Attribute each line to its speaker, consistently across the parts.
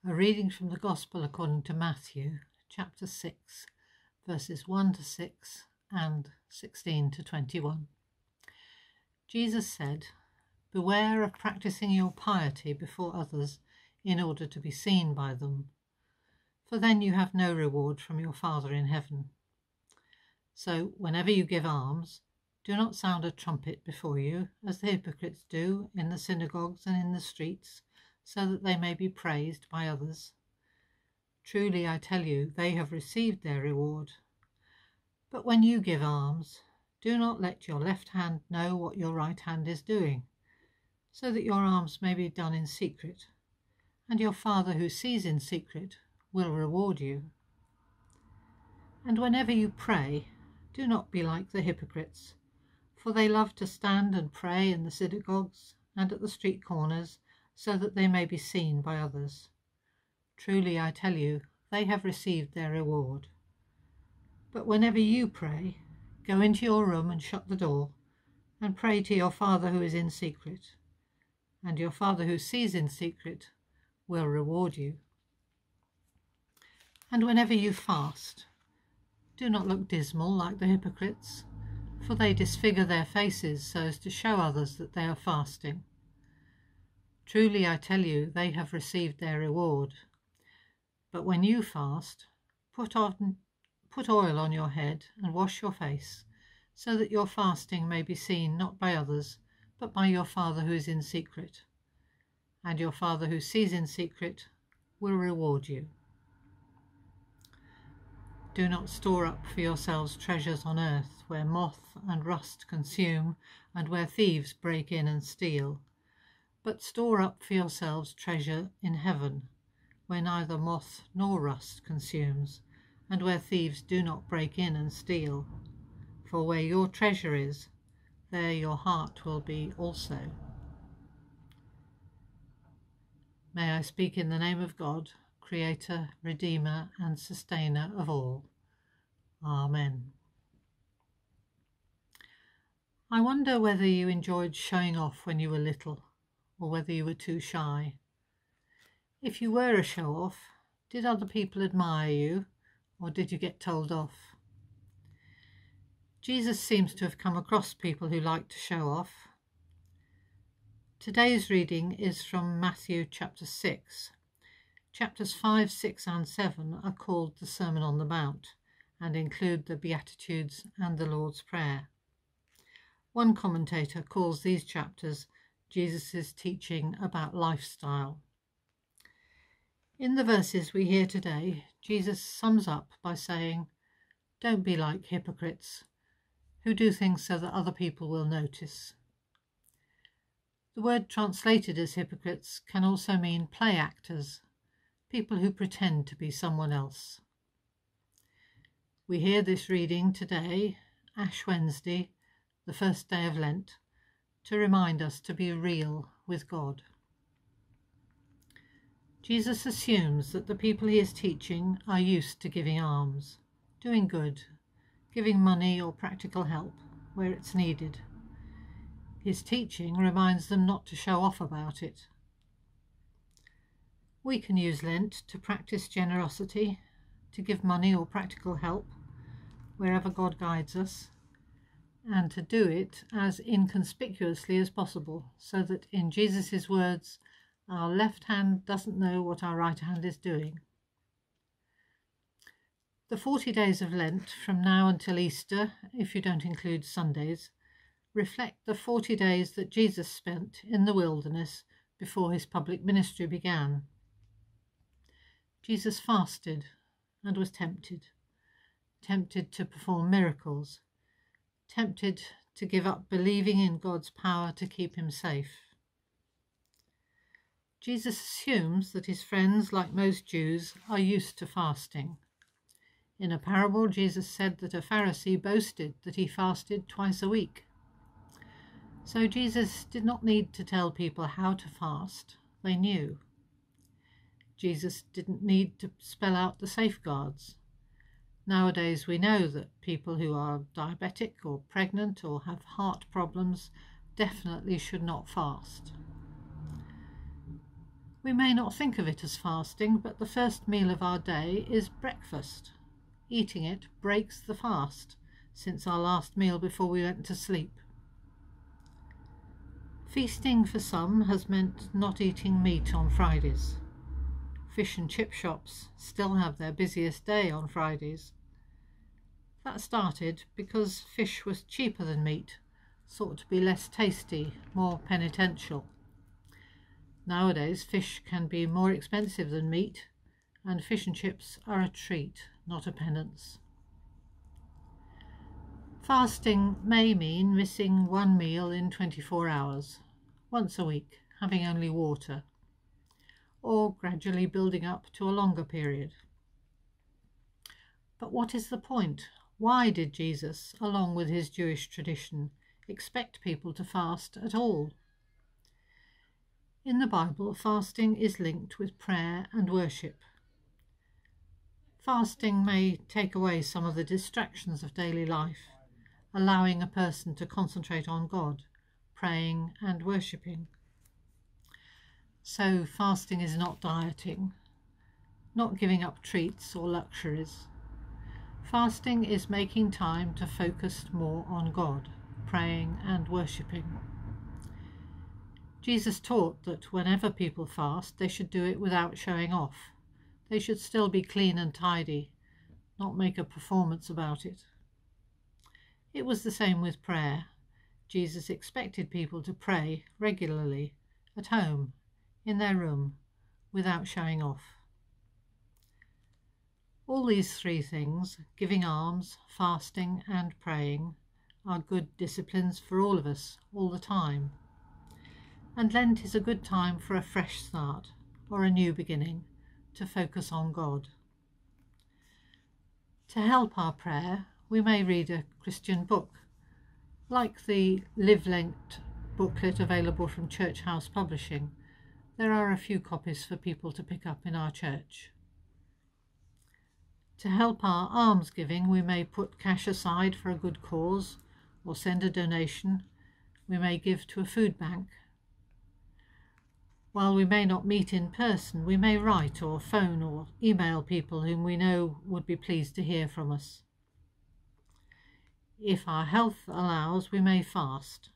Speaker 1: A reading from the Gospel according to Matthew, chapter 6, verses 1 to 6 and 16 to 21. Jesus said, "Beware of practicing your piety before others in order to be seen by them, for then you have no reward from your Father in heaven. So whenever you give alms, do not sound a trumpet before you, as the hypocrites do in the synagogues and in the streets, so that they may be praised by others. Truly, I tell you, they have received their reward. But when you give alms, do not let your left hand know what your right hand is doing, so that your alms may be done in secret, and your Father who sees in secret will reward you. And whenever you pray, do not be like the hypocrites, for they love to stand and pray in the synagogues and at the street corners, so that they may be seen by others. Truly, I tell you, they have received their reward. But whenever you pray, go into your room and shut the door, and pray to your Father who is in secret, and your Father who sees in secret will reward you. And whenever you fast, do not look dismal like the hypocrites, for they disfigure their faces so as to show others that they are fasting. Truly, I tell you, they have received their reward. But when you fast, put oil on your head and wash your face, so that your fasting may be seen not by others, but by your Father who is in secret. And your Father who sees in secret will reward you. Do not store up for yourselves treasures on earth, where moth and rust consume, and where thieves break in and steal. But store up for yourselves treasure in heaven, where neither moth nor rust consumes, and where thieves do not break in and steal. For where your treasure is, there your heart will be also." May I speak in the name of God, Creator, Redeemer, and Sustainer of all. Amen. I wonder whether you enjoyed showing off when you were little, or whether you were too shy. If you were a show-off, did other people admire you, or did you get told off? Jesus seems to have come across people who like to show off. Today's reading is from Matthew chapter 6. Chapters 5, 6 and 7 are called the Sermon on the Mount and include the Beatitudes and the Lord's Prayer. One commentator calls these chapters Jesus' teaching about lifestyle. In the verses we hear today, Jesus sums up by saying, "Don't be like hypocrites, who do things so that other people will notice." The word translated as hypocrites can also mean play actors, people who pretend to be someone else. We hear this reading today, Ash Wednesday, the first day of Lent, to remind us to be real with God. Jesus assumes that the people he is teaching are used to giving alms, doing good, giving money or practical help where it's needed. His teaching reminds them not to show off about it. We can use Lent to practice generosity, to give money or practical help wherever God guides us, and to do it as inconspicuously as possible, so that, in Jesus' words, our left hand doesn't know what our right hand is doing. The 40 days of Lent, from now until Easter, if you don't include Sundays, reflect the 40 days that Jesus spent in the wilderness before his public ministry began. Jesus fasted and was tempted to perform miracles, tempted to give up believing in God's power to keep him safe. Jesus assumes that his friends, like most Jews, are used to fasting. In a parable, Jesus said that a Pharisee boasted that he fasted twice a week. So Jesus did not need to tell people how to fast. They knew. Jesus didn't need to spell out the safeguards. Nowadays we know that people who are diabetic or pregnant or have heart problems definitely should not fast. We may not think of it as fasting, but the first meal of our day is breakfast. Eating it breaks the fast, since our last meal before we went to sleep. Feasting for some has meant not eating meat on Fridays. Fish and chip shops still have their busiest day on Fridays. That started because fish was cheaper than meat, thought to be less tasty, more penitential. Nowadays, fish can be more expensive than meat, and fish and chips are a treat, not a penance. Fasting may mean missing one meal in 24 hours, once a week, having only water, or gradually building up to a longer period. But what is the point? Why did Jesus, along with his Jewish tradition, expect people to fast at all? In the Bible, fasting is linked with prayer and worship. Fasting may take away some of the distractions of daily life, allowing a person to concentrate on God, praying and worshipping. So fasting is not dieting, not giving up treats or luxuries. Fasting is making time to focus more on God, praying and worshipping. Jesus taught that whenever people fast, they should do it without showing off. They should still be clean and tidy, not make a performance about it. It was the same with prayer. Jesus expected people to pray regularly, at home, in their room, without showing off. All these three things, giving alms, fasting and praying, are good disciplines for all of us, all the time. And Lent is a good time for a fresh start, or a new beginning, to focus on God. To help our prayer, we may read a Christian book, like the Live Lent booklet available from Church House Publishing. There are a few copies for people to pick up in our church. To help our almsgiving, we may put cash aside for a good cause, or send a donation. We may give to a food bank. While we may not meet in person, we may write or phone or email people whom we know would be pleased to hear from us. If our health allows, we may fast.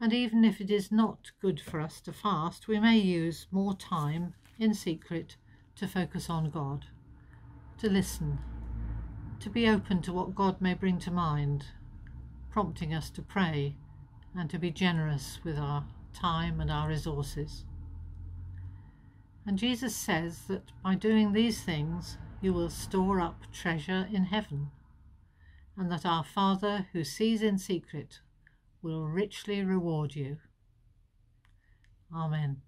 Speaker 1: And even if it is not good for us to fast, we may use more time in secret to focus on God, to listen, to be open to what God may bring to mind, prompting us to pray and to be generous with our time and our resources. And Jesus says that by doing these things you will store up treasure in heaven, and that our Father who sees in secret will richly reward you. Amen.